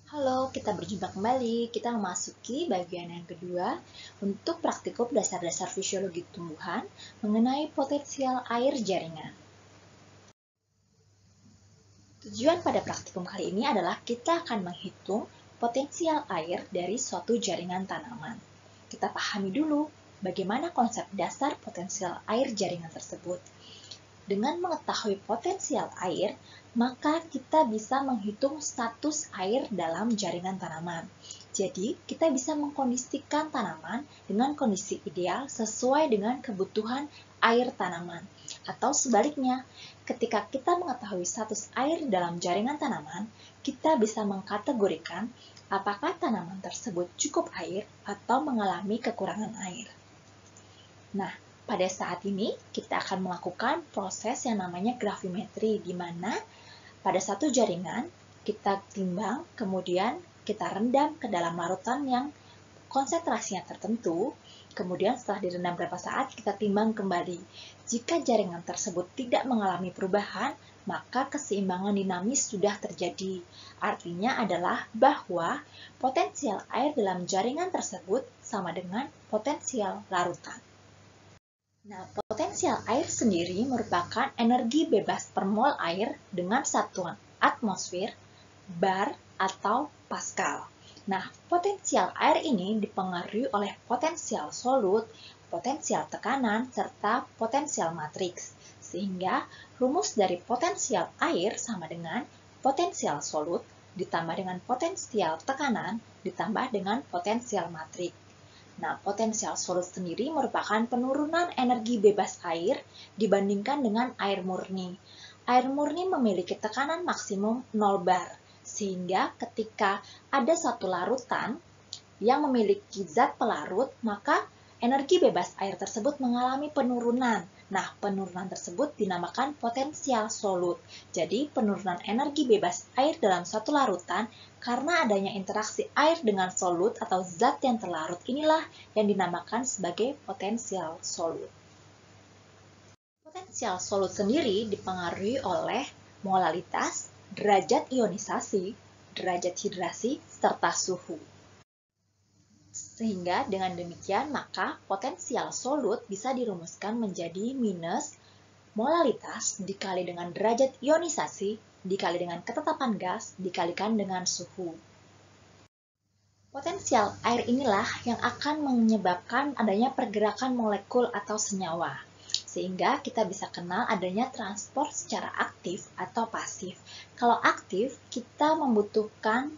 Halo, kita berjumpa kembali. Kita memasuki bagian yang kedua untuk praktikum dasar-dasar fisiologi tumbuhan mengenai potensial air jaringan. Tujuan pada praktikum kali ini adalah kita akan menghitung potensial air dari suatu jaringan tanaman. Kita pahami dulu bagaimana konsep dasar potensial air jaringan tersebut. Dengan mengetahui potensial air, maka kita bisa menghitung status air dalam jaringan tanaman. Jadi, kita bisa mengkondisikan tanaman dengan kondisi ideal sesuai dengan kebutuhan air tanaman. Atau sebaliknya, ketika kita mengetahui status air dalam jaringan tanaman, kita bisa mengkategorikan apakah tanaman tersebut cukup air atau mengalami kekurangan air. Nah, pada saat ini, kita akan melakukan proses yang namanya gravimetri, di mana pada satu jaringan kita timbang, kemudian kita rendam ke dalam larutan yang konsentrasinya tertentu, kemudian setelah direndam beberapa saat, kita timbang kembali. Jika jaringan tersebut tidak mengalami perubahan, maka keseimbangan dinamis sudah terjadi. Artinya adalah bahwa potensial air dalam jaringan tersebut sama dengan potensial larutan. Nah, potensial air sendiri merupakan energi bebas per mol air dengan satuan atmosfer, bar, atau Pascal. Nah, potensial air ini dipengaruhi oleh potensial solut, potensial tekanan, serta potensial matriks. Sehingga rumus dari potensial air sama dengan potensial solut ditambah dengan potensial tekanan ditambah dengan potensial matriks. Nah, potensial solut sendiri merupakan penurunan energi bebas air dibandingkan dengan air murni. Air murni memiliki tekanan maksimum 0 bar, sehingga ketika ada satu larutan yang memiliki zat pelarut, maka energi bebas air tersebut mengalami penurunan. Nah, penurunan tersebut dinamakan potensial solut. Jadi, penurunan energi bebas air dalam suatu larutan karena adanya interaksi air dengan solut atau zat yang terlarut inilah yang dinamakan sebagai potensial solut. Potensial solut sendiri dipengaruhi oleh molalitas, derajat ionisasi, derajat hidrasi, serta suhu. Sehingga dengan demikian maka potensial solut bisa dirumuskan menjadi minus molalitas dikali dengan derajat ionisasi dikali dengan ketetapan gas dikalikan dengan suhu. Potensial air inilah yang akan menyebabkan adanya pergerakan molekul atau senyawa. Sehingga kita bisa kenal adanya transport secara aktif atau pasif. Kalau aktif, kita membutuhkan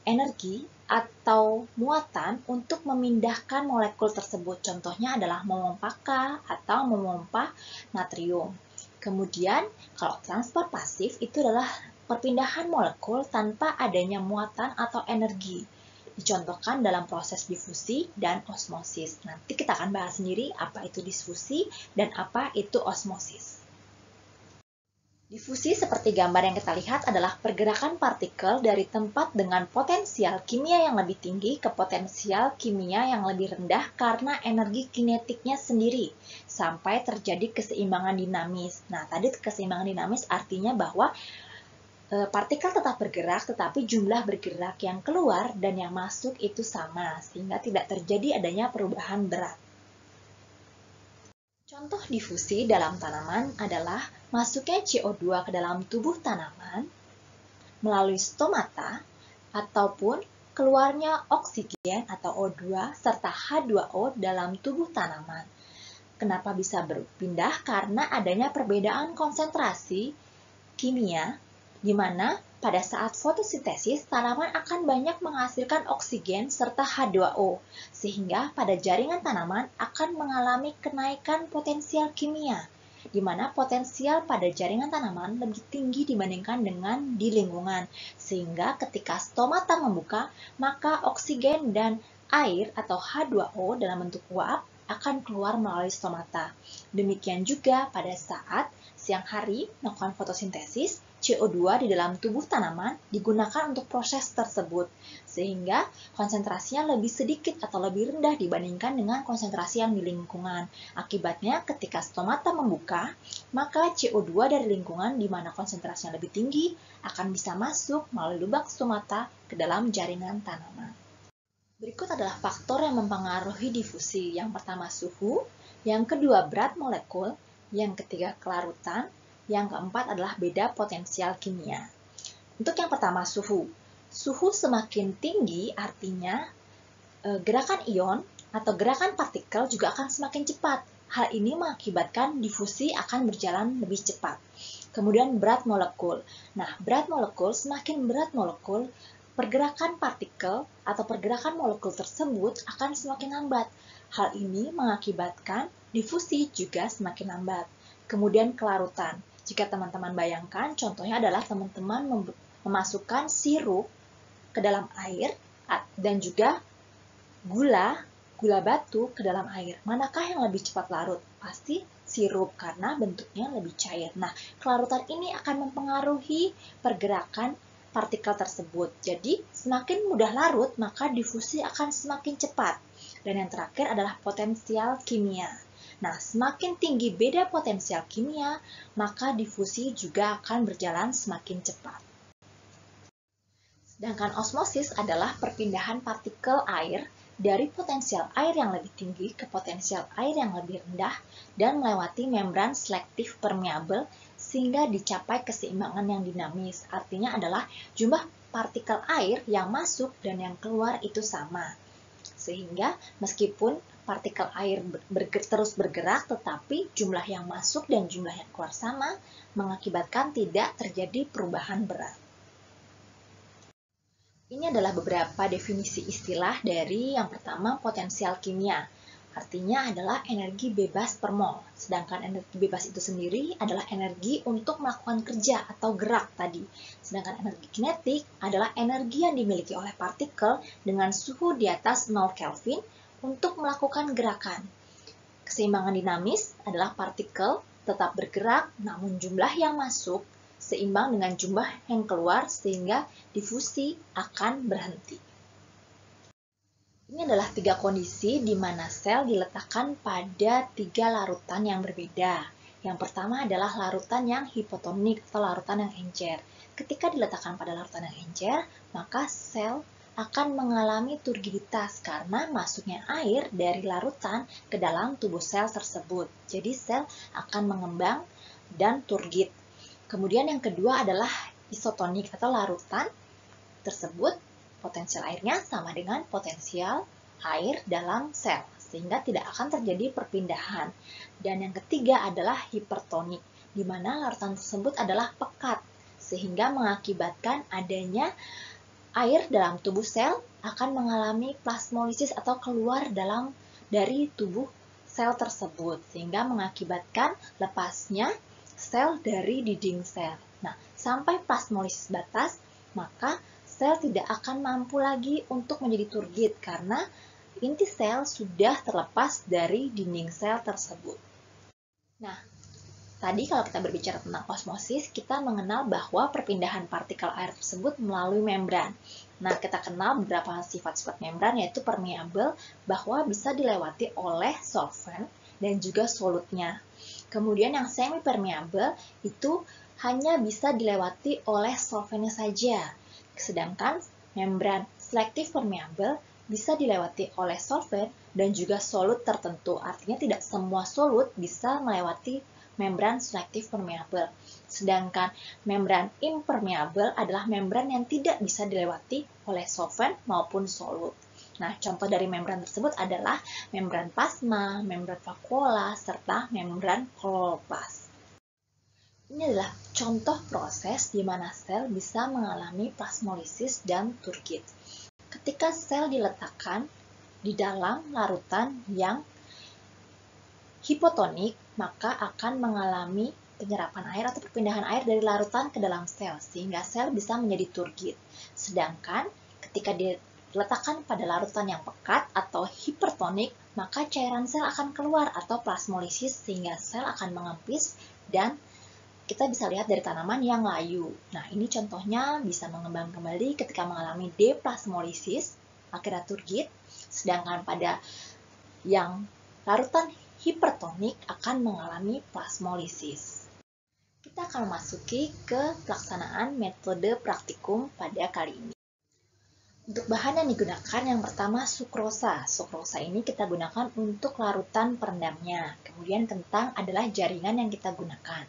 energi atau muatan untuk memindahkan molekul tersebut. Contohnya adalah memompa K atau memompa natrium. Kemudian, kalau transport pasif itu adalah perpindahan molekul tanpa adanya muatan atau energi. Dicontohkan dalam proses difusi dan osmosis. Nanti kita akan bahas sendiri apa itu difusi dan apa itu osmosis. Difusi seperti gambar yang kita lihat adalah pergerakan partikel dari tempat dengan potensial kimia yang lebih tinggi ke potensial kimia yang lebih rendah karena energi kinetiknya sendiri, sampai terjadi keseimbangan dinamis. Nah, tadi keseimbangan dinamis artinya bahwa partikel tetap bergerak, tetapi jumlah bergerak yang keluar dan yang masuk itu sama, sehingga tidak terjadi adanya perubahan berat. Contoh difusi dalam tanaman adalah masuknya CO2 ke dalam tubuh tanaman melalui stomata ataupun keluarnya oksigen atau O2 serta H2O dalam tubuh tanaman. Kenapa bisa berpindah? Karena adanya perbedaan konsentrasi kimia di mana pada saat fotosintesis tanaman akan banyak menghasilkan oksigen serta H2O, sehingga pada jaringan tanaman akan mengalami kenaikan potensial kimia, di mana potensial pada jaringan tanaman lebih tinggi dibandingkan dengan di lingkungan, sehingga ketika stomata membuka, maka oksigen dan air atau H2O dalam bentuk uap akan keluar melalui stomata. Demikian juga pada saat siang hari melakukan fotosintesis, CO2 di dalam tubuh tanaman digunakan untuk proses tersebut, sehingga konsentrasinya lebih sedikit atau lebih rendah dibandingkan dengan konsentrasi yang di lingkungan. Akibatnya, ketika stomata membuka, maka CO2 dari lingkungan di mana konsentrasinya lebih tinggi akan bisa masuk melalui lubang stomata ke dalam jaringan tanaman. Berikut adalah faktor yang mempengaruhi difusi. Yang pertama suhu, yang kedua berat molekul, yang ketiga kelarutan, yang keempat adalah beda potensial kimia. Untuk yang pertama suhu. Suhu semakin tinggi artinya gerakan ion atau gerakan partikel juga akan semakin cepat. Hal ini mengakibatkan difusi akan berjalan lebih cepat. Kemudian berat molekul. Nah, berat molekul, semakin berat molekul, pergerakan partikel atau pergerakan molekul tersebut akan semakin lambat. Hal ini mengakibatkan difusi juga semakin lambat. Kemudian kelarutan. Jika teman-teman bayangkan, contohnya adalah teman-teman memasukkan sirup ke dalam air dan juga gula batu ke dalam air. Manakah yang lebih cepat larut? Pasti sirup karena bentuknya lebih cair. Nah, kelarutan ini akan mempengaruhi pergerakan partikel tersebut. Jadi, semakin mudah larut, maka difusi akan semakin cepat. Dan yang terakhir adalah potensial kimia. Nah, semakin tinggi beda potensial kimia, maka difusi juga akan berjalan semakin cepat. Sedangkan osmosis adalah perpindahan partikel air dari potensial air yang lebih tinggi ke potensial air yang lebih rendah dan melewati membran selektif permeabel sehingga dicapai keseimbangan yang dinamis. Artinya adalah jumlah partikel air yang masuk dan yang keluar itu sama. Sehingga meskipun partikel air terus bergerak, tetapi jumlah yang masuk dan jumlah yang keluar sama, mengakibatkan tidak terjadi perubahan berat. Ini adalah beberapa definisi istilah dari yang pertama potensial kimia. Artinya adalah energi bebas per mol. Sedangkan energi bebas itu sendiri adalah energi untuk melakukan kerja atau gerak tadi. Sedangkan energi kinetik adalah energi yang dimiliki oleh partikel dengan suhu di atas 0 Kelvin untuk melakukan gerakan. Keseimbangan dinamis adalah partikel tetap bergerak namun jumlah yang masuk seimbang dengan jumlah yang keluar sehingga difusi akan berhenti. Ini adalah 3 kondisi di mana sel diletakkan pada 3 larutan yang berbeda. Yang pertama adalah larutan yang hipotonik atau larutan yang encer. Ketika diletakkan pada larutan yang encer, maka sel akan mengalami turgiditas karena masuknya air dari larutan ke dalam tubuh sel tersebut. Jadi sel akan mengembang dan turgid. Kemudian yang kedua adalah isotonik atau larutan tersebut potensial airnya sama dengan potensial air dalam sel sehingga tidak akan terjadi perpindahan. Dan yang ketiga adalah hipertonik di mana larutan tersebut adalah pekat sehingga mengakibatkan adanya air dalam tubuh sel akan mengalami plasmolisis atau keluar dari tubuh sel tersebut sehingga mengakibatkan lepasnya sel dari dinding sel. Nah, sampai plasmolisis batas, maka sel tidak akan mampu lagi untuk menjadi turgid karena inti sel sudah terlepas dari dinding sel tersebut. Nah, tadi kalau kita berbicara tentang osmosis, kita mengenal bahwa perpindahan partikel air tersebut melalui membran. Nah, kita kenal beberapa sifat-sifat membran yaitu permeabel bahwa bisa dilewati oleh solvent dan juga solutnya. Kemudian yang semi permeabel itu hanya bisa dilewati oleh solventnya saja. Sedangkan membran selektif permeabel bisa dilewati oleh solvent dan juga solut tertentu. Artinya tidak semua solut bisa melewati membran selektif permeabel. Sedangkan membran impermeabel adalah membran yang tidak bisa dilewati oleh solvent maupun solut. Nah, contoh dari membran tersebut adalah membran plasma, membran vakuola, serta membran kloroplast. Ini adalah contoh proses di mana sel bisa mengalami plasmolisis dan turgid. Ketika sel diletakkan di dalam larutan yang hipotonik, maka akan mengalami penyerapan air atau perpindahan air dari larutan ke dalam sel, sehingga sel bisa menjadi turgid. Sedangkan ketika diletakkan pada larutan yang pekat atau hipertonik, maka cairan sel akan keluar atau plasmolisis sehingga sel akan mengempis dan kita bisa lihat dari tanaman yang layu. Nah, ini contohnya bisa mengembang kembali ketika mengalami deplasmolisis, akhirnya turgid, sedangkan pada yang larutan hipertonik akan mengalami plasmolisis. Kita akan memasuki ke pelaksanaan metode praktikum pada kali ini. Untuk bahan yang digunakan, yang pertama sukrosa. Sukrosa ini kita gunakan untuk larutan perendamnya. Kemudian kentang adalah jaringan yang kita gunakan.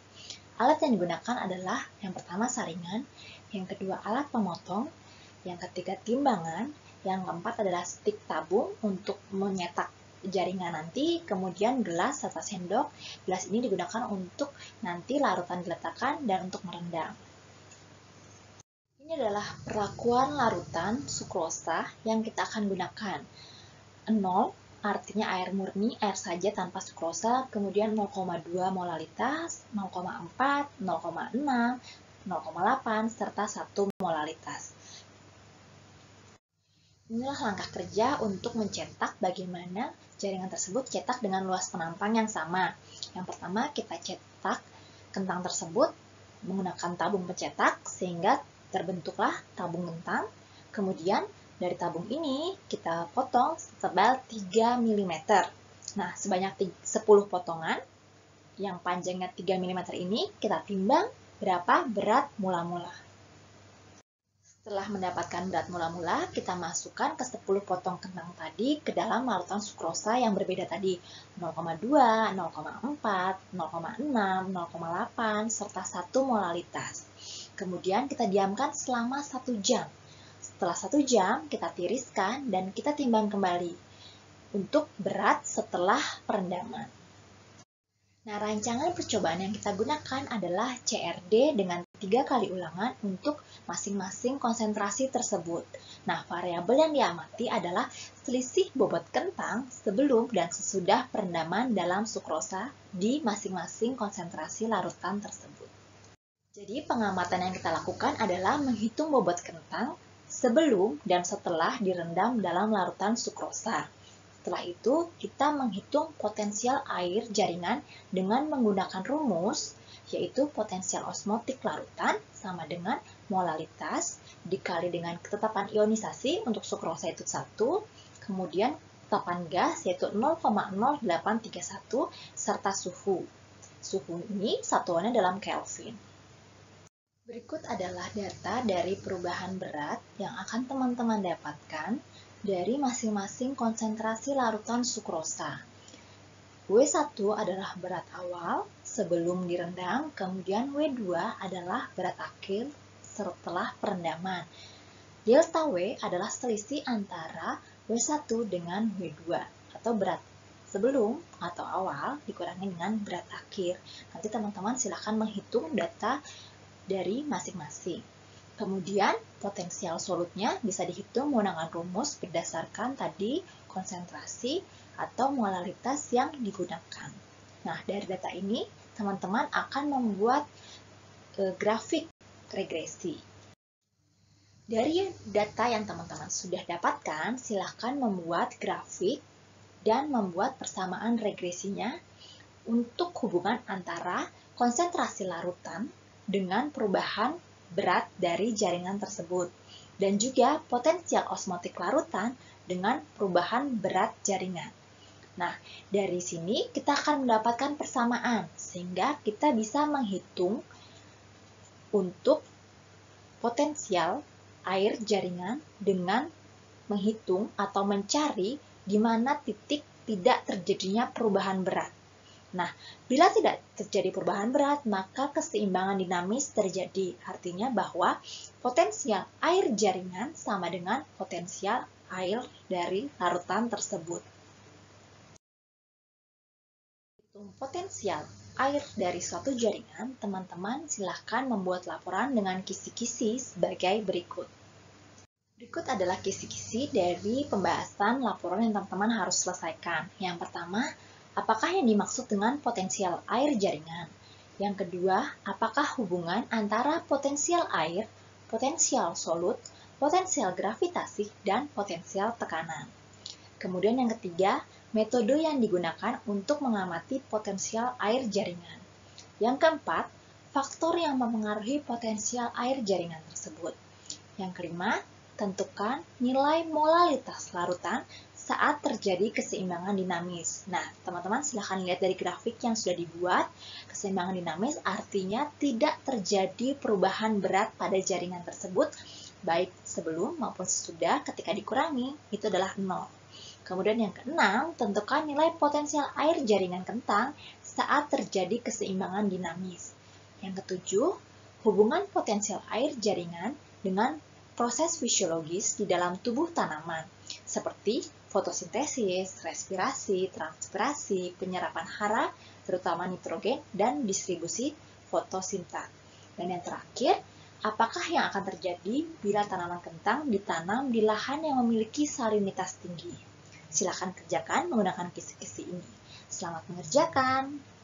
Alat yang digunakan adalah yang pertama saringan, yang kedua alat pemotong, yang ketiga timbangan, yang keempat adalah stik tabung untuk menyetak jaringan nanti, kemudian gelas serta sendok. Gelas ini digunakan untuk nanti larutan diletakkan dan untuk merendam. Ini adalah perlakuan larutan sukrosa yang kita akan gunakan. 0 artinya air murni, air saja tanpa sukrosa, kemudian 0,2 molalitas, 0,4, 0,6, 0,8, serta 1 molalitas. Inilah langkah kerja untuk mencetak bagaimana jaringan tersebut cetak dengan luas penampang yang sama. Yang pertama, kita cetak kentang tersebut menggunakan tabung pencetak sehingga terbentuklah tabung kentang. Kemudian dari tabung ini kita potong setebal 3 mm. Nah, sebanyak 10 potongan yang panjangnya 3 mm ini kita timbang berapa berat mula-mula. Setelah mendapatkan berat mula-mula, kita masukkan ke 10 potong kentang tadi ke dalam larutan sukrosa yang berbeda tadi, 0,2, 0,4, 0,6, 0,8, serta 1 molalitas. Kemudian kita diamkan selama 1 jam. Setelah 1 jam, kita tiriskan dan kita timbang kembali untuk berat setelah perendaman. Nah, rancangan percobaan yang kita gunakan adalah CRD dengan 3 kali ulangan untuk masing-masing konsentrasi tersebut. Nah, variabel yang diamati adalah selisih bobot kentang sebelum dan sesudah perendaman dalam sukrosa di masing-masing konsentrasi larutan tersebut. Jadi, pengamatan yang kita lakukan adalah menghitung bobot kentang sebelum dan setelah direndam dalam larutan sukrosa. Setelah itu, kita menghitung potensial air jaringan dengan menggunakan rumus, yaitu potensial osmotik larutan sama dengan molalitas dikali dengan ketetapan ionisasi untuk sukrosa itu 1, kemudian ketetapan gas yaitu 0,0831 serta suhu. Suhu ini satuannya dalam Kelvin. Berikut adalah data dari perubahan berat yang akan teman-teman dapatkan dari masing-masing konsentrasi larutan sukrosa. W1 adalah berat awal sebelum direndam, kemudian W2 adalah berat akhir setelah perendaman. Delta W adalah selisih antara W1 dengan W2 atau berat sebelum atau awal dikurangi dengan berat akhir. Nanti teman-teman silakan menghitung data dari masing-masing. Kemudian, potensial solutnya bisa dihitung menggunakan rumus berdasarkan tadi konsentrasi atau molalitas yang digunakan. Nah, dari data ini, teman-teman akan membuat grafik regresi. Dari data yang teman-teman sudah dapatkan, silakan membuat grafik dan membuat persamaan regresinya untuk hubungan antara konsentrasi larutan dengan perubahan berat dari jaringan tersebut, dan juga potensial osmotik larutan dengan perubahan berat jaringan. Nah, dari sini kita akan mendapatkan persamaan, sehingga kita bisa menghitung untuk potensial air jaringan dengan menghitung atau mencari di mana titik tidak terjadinya perubahan berat. Nah, bila tidak terjadi perubahan berat, maka keseimbangan dinamis terjadi. Artinya bahwa potensial air jaringan sama dengan potensial air dari larutan tersebut. Hitung potensial air dari suatu jaringan, teman-teman silahkan membuat laporan dengan kisi-kisi sebagai berikut. Berikut adalah kisi-kisi dari pembahasan laporan yang teman-teman harus selesaikan. Yang pertama, apakah yang dimaksud dengan potensial air jaringan? Yang kedua, apakah hubungan antara potensial air, potensial solut, potensial gravitasi, dan potensial tekanan? Kemudian yang ketiga, metode yang digunakan untuk mengamati potensial air jaringan. Yang keempat, faktor yang mempengaruhi potensial air jaringan tersebut. Yang kelima, tentukan nilai molalitas larutan saat terjadi keseimbangan dinamis. Nah, teman-teman silahkan lihat dari grafik yang sudah dibuat. Keseimbangan dinamis artinya tidak terjadi perubahan berat pada jaringan tersebut, baik sebelum maupun sesudah ketika dikurangi, itu adalah 0. Kemudian yang keenam, tentukan nilai potensial air jaringan kentang saat terjadi keseimbangan dinamis. Yang ketujuh, hubungan potensial air jaringan dengan proses fisiologis di dalam tubuh tanaman, seperti fotosintesis, respirasi, transpirasi, penyerapan hara, terutama nitrogen, dan distribusi fotosintesa. Dan yang terakhir, apakah yang akan terjadi bila tanaman kentang ditanam di lahan yang memiliki salinitas tinggi? Silakan kerjakan menggunakan kisi-kisi ini. Selamat mengerjakan!